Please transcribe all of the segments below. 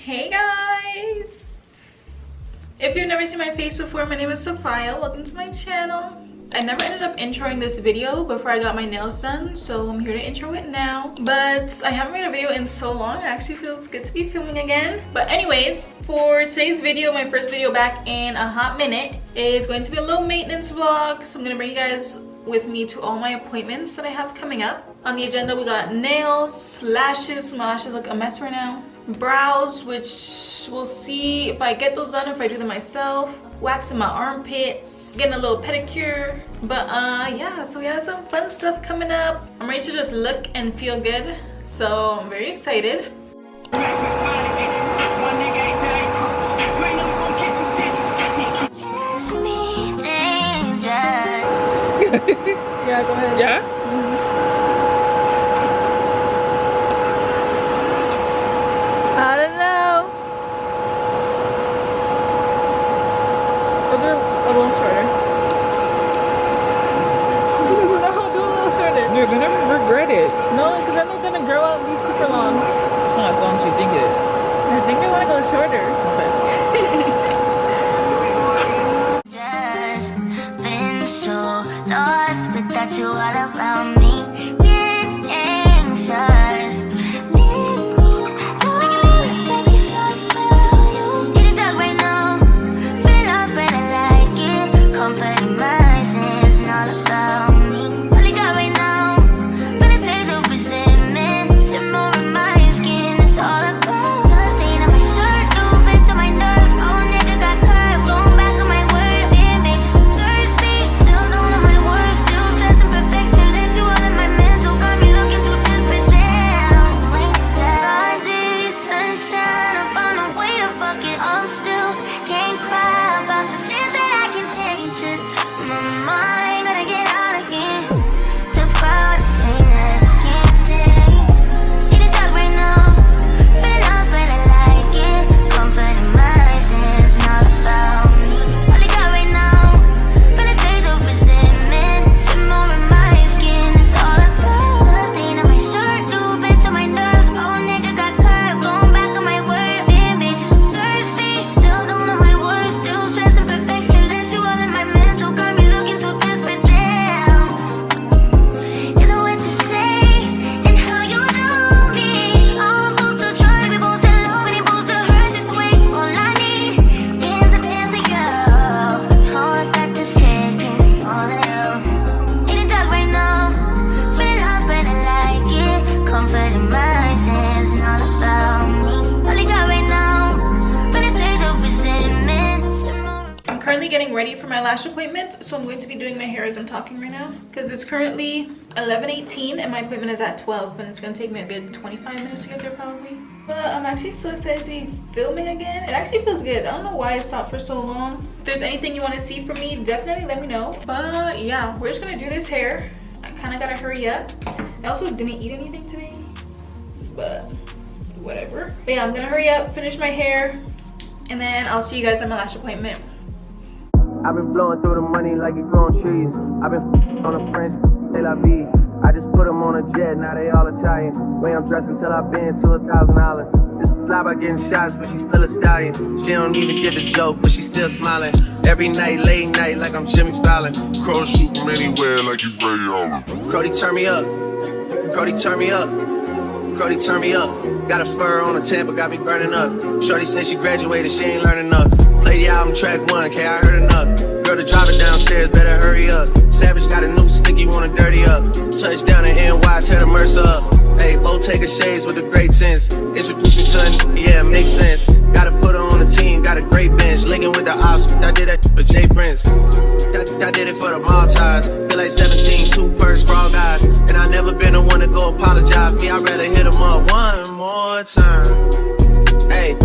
Hey guys! If you've never seen my face before, my name is Safiyah. Welcome to my channel. I never ended up introing this video before I got my nails done, so I'm here to intro it now. But I haven't made a video in so long. It actually feels good to be filming again. But anyways, for today's video, my first video back in a hot minute, is going to be a little maintenance vlog. So I'm gonna bring you guys with me to all my appointments that I have coming up. On the agenda, we got nails, lashes. My lashes look a mess right now. Brows, which we'll see if I get those done, if I do them myself. Waxing my armpits, getting a little pedicure. But yeah, so we have some fun stuff coming up. I'm ready to just look and feel good, so I'm very excited. Yeah, go ahead. Yeah? I don't know. I'll do a little shorter. No, I'll do a little shorter. You're gonna regret it. No, because then they're gonna grow out and be super long. It's not as long as you think it is. I think I want to go shorter. Just been so lost without you all around me. Get anxious. Getting ready for my lash appointment, so I'm going to be doing my hair as I'm talking right now because it's currently 11:18 and my appointment is at 12 and it's going to take me a good 25 minutes to get there probably. But I'm actually so excited to be filming again. It actually feels good. I don't know why I stopped for so long. If there's anything you want to see from me, definitely let me know. But yeah, we're just gonna do this hair. I kind of gotta hurry up. I also didn't eat anything today, but whatever. But yeah, I'm gonna hurry up, finish my hair, and then I'll see you guys at my lash appointment. I've been blowing through the money like it growing trees. I've been on a French, they la vie. I just put them on a jet, now they all Italian. Way I'm dressed until I've been to $1,000. This fly by getting shots, but she's still a stallion. She don't even get the joke, but she's still smiling. Every night, late night, like I'm Jimmy Fallon. Cross shoot from anywhere like you Ray Allen. Cody, turn me up. Cody, turn me up. Cody, turn me up. Got a fur on the Tampa, got me burning up. Shorty said she graduated, she ain't learning enough. Play the album track 1, K, I heard enough. Girl, the driver downstairs, better hurry up. Savage got a new stick, you wanna dirty up. Touchdown in NY, tear the Mercer up. Hey, Bottega shades with a great sense. Introduce me to a yeah, makes sense. Gotta put her on the team, got a great bench. Linking with the ops, I did that for Jay Prince. I did it for the Maltese. Feel like 17, 2 purse for all guys. And I never been the one to go apologize. Me, I'd rather hit them up one more time. Hey,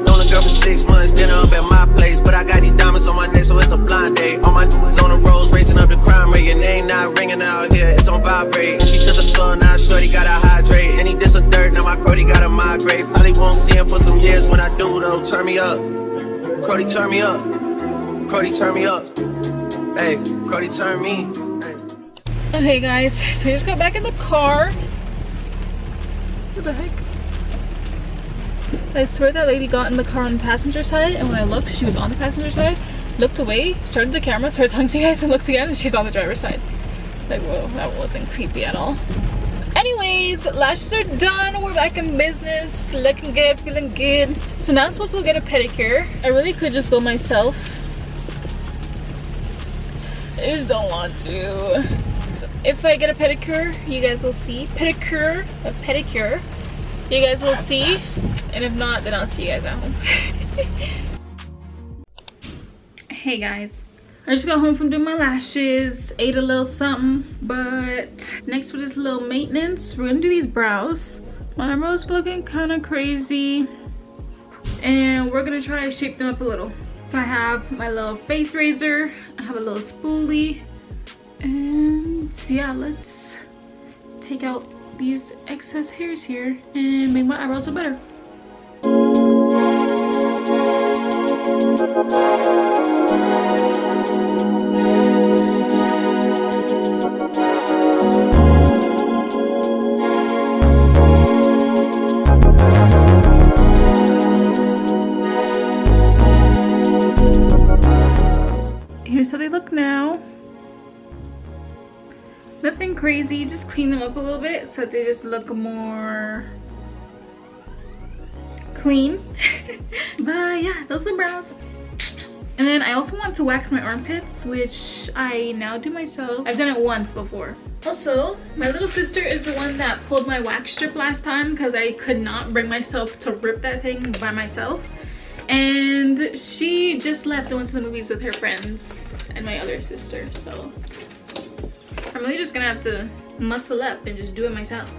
known a girl for 6 months, dinner up at my place. But I got these diamonds on my neck, so it's a blind date. All my niggas on the roads, raising up the crime rate. Your name not ringing out here, it's on vibrate. She took a skull, now shorty gotta hydrate. And he did some dirt, now my Crody gotta migrate. Probably won't see him for some years. When I do though, turn me up. Crody, turn me up. Crody, turn me up. Hey, Crody, turn me. Hey. Okay guys, so I just got back in the car. What the heck? I swear that lady got in the car on the passenger side, and when I looked, she was on the passenger side, looked away, started the camera, started talking to you guys, and looks again, and she's on the driver's side. Like, whoa, that wasn't creepy at all. Anyways, lashes are done. We're back in business. Looking good, feeling good. So now I'm supposed to go get a pedicure. I really could just go myself. I just don't want to. If I get a pedicure, you guys will see. Pedicure. You guys will see. And if not, then I'll see you guys at home. Hey guys. I just got home from doing my lashes, ate a little something, but next with this little maintenance, we're gonna do these brows. My eyebrows looking kind of crazy, and we're gonna try to shape them up a little. So I have my little face razor, I have a little spoolie, and yeah, let's take out these excess hairs here and make my eyebrows look better. Here's how they look now. Nothing crazy, just clean them up a little bit so that they just look more clean. But yeah, those are the brows. And then I also want to wax my armpits, which I now do myself. I've done it once before. Also, my little sister is the one that pulled my wax strip last time because I could not bring myself to rip that thing by myself. And she just left and went to the movies with her friends and my other sister, so I'm really just gonna have to muscle up and just do it myself.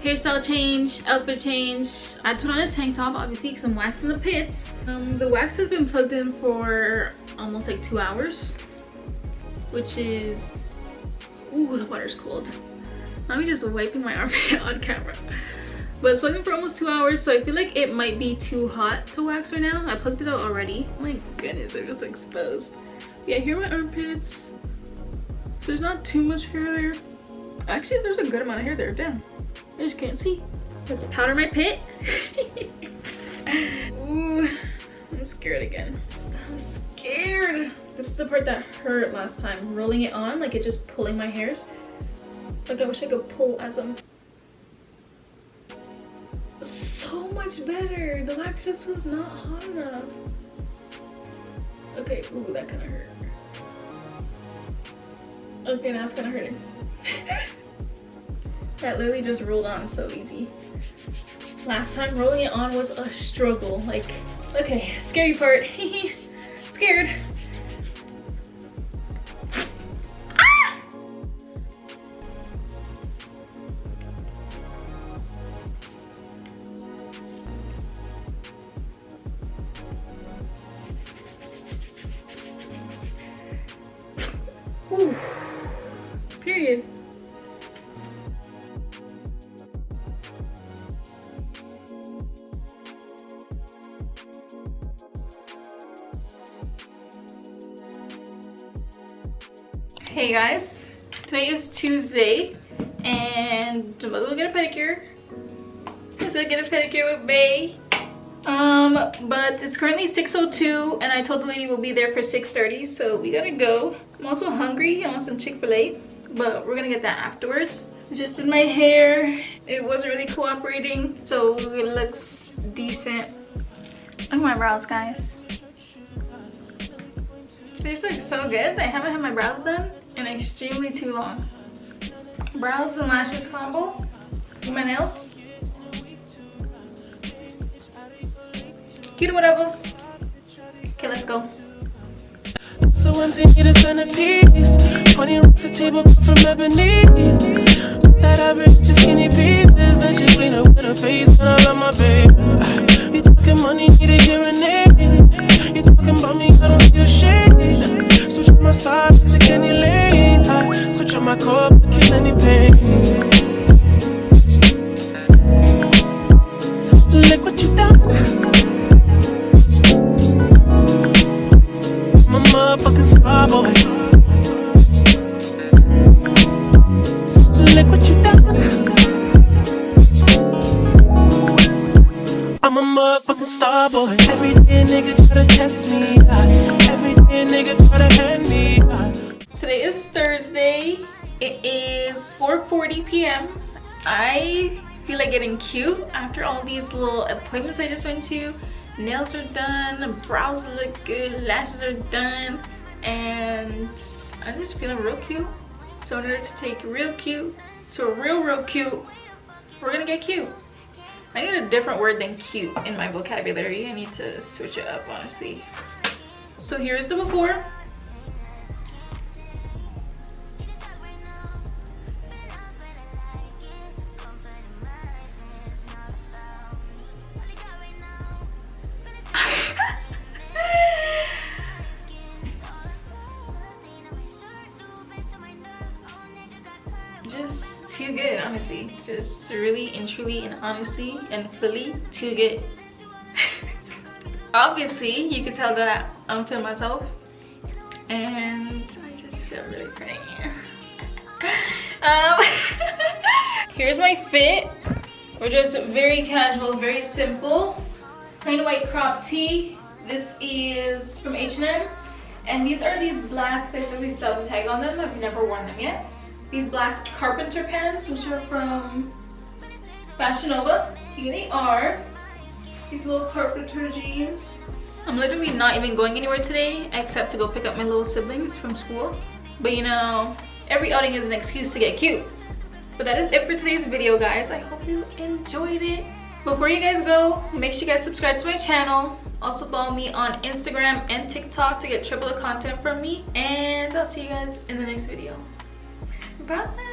Hairstyle change, outfit change. I put on a tank top obviously because I'm waxing the pits. The wax has been plugged in for almost like 2 hours, which is, ooh, the water's cold. Let me just wiping my armpit on camera. But it's plugged in for almost 2 hours, so I feel like it might be too hot to wax right now. I plugged it out already. Oh my goodness, I'm just exposed. Yeah, here are my armpits. So there's not too much hair there. Actually, there's a good amount of hair there. Damn, I just can't see. Let's powder my pit. Ooh, I'm scared again. I'm scared. This is the part that hurt last time. Rolling it on, like it just pulling my hairs. Like I wish I could pull as I'm. So much better. The wax just was not hot enough. Okay, ooh, that kind of hurt. Okay, now it's kind of hurting. That literally just rolled on so easy. Last time rolling it on was a struggle. Like, okay, scary part. Scared. Ah! Ooh. Period. Hey guys, today is Tuesday and I'm about to get a pedicure. I'm gonna get a pedicure with Bae. But it's currently 6:02 and I told the lady we'll be there for 6:30, so we gotta go. I'm also hungry. I want some Chick-fil-A, but we're gonna get that afterwards. Just did my hair. It wasn't really cooperating, so it looks decent. Look at my brows, guys. These look so good. I haven't had my brows done in extremely too long. Brows and lashes combo. Do my nails. Cute or whatever. Okay, let's go. So empty, need a centerpiece. 20 rocks a table from ebony. That average to skinny pieces. Then she clean up with her face and I love my babe. You talking money, need a hearing aid. You talking about me, I don't need a shade. Switch up my sides to Kenny Lane. I switch up my core, kill any pain. Look what you done. Motherfucking star boy. Look what you done. I'm a star boy. Every day a nigga try to test me. Every day a nigga try to hand me. Today is Thursday. It is 4:40 p.m. I feel like getting cute after all these little appointments I just went to. Nails are done, brows look good, lashes are done, and I'm just feeling real cute. So in order to take real cute to a real cute, we're gonna get cute. I need a different word than cute in my vocabulary. I need to switch it up, honestly. So here's the before. Just too good, honestly. Just really and truly and honestly and fully too good. Obviously, you can tell that I'm feeling myself, and I just feel really great. Here's my fit. We're just very casual, very simple. Plain white crop tee. This is from H&M, and these are these black, there's really still a tag on them. I've never worn them yet. These black carpenter pants, which are from Fashion Nova. Here they are. These little carpenter jeans. I'm literally not even going anywhere today except to go pick up my little siblings from school. But you know, every outing is an excuse to get cute. But that is it for today's video, guys. I hope you enjoyed it. Before you guys go, make sure you guys subscribe to my channel. Also follow me on Instagram and TikTok to get triple the content from me. And I'll see you guys in the next video. Bye.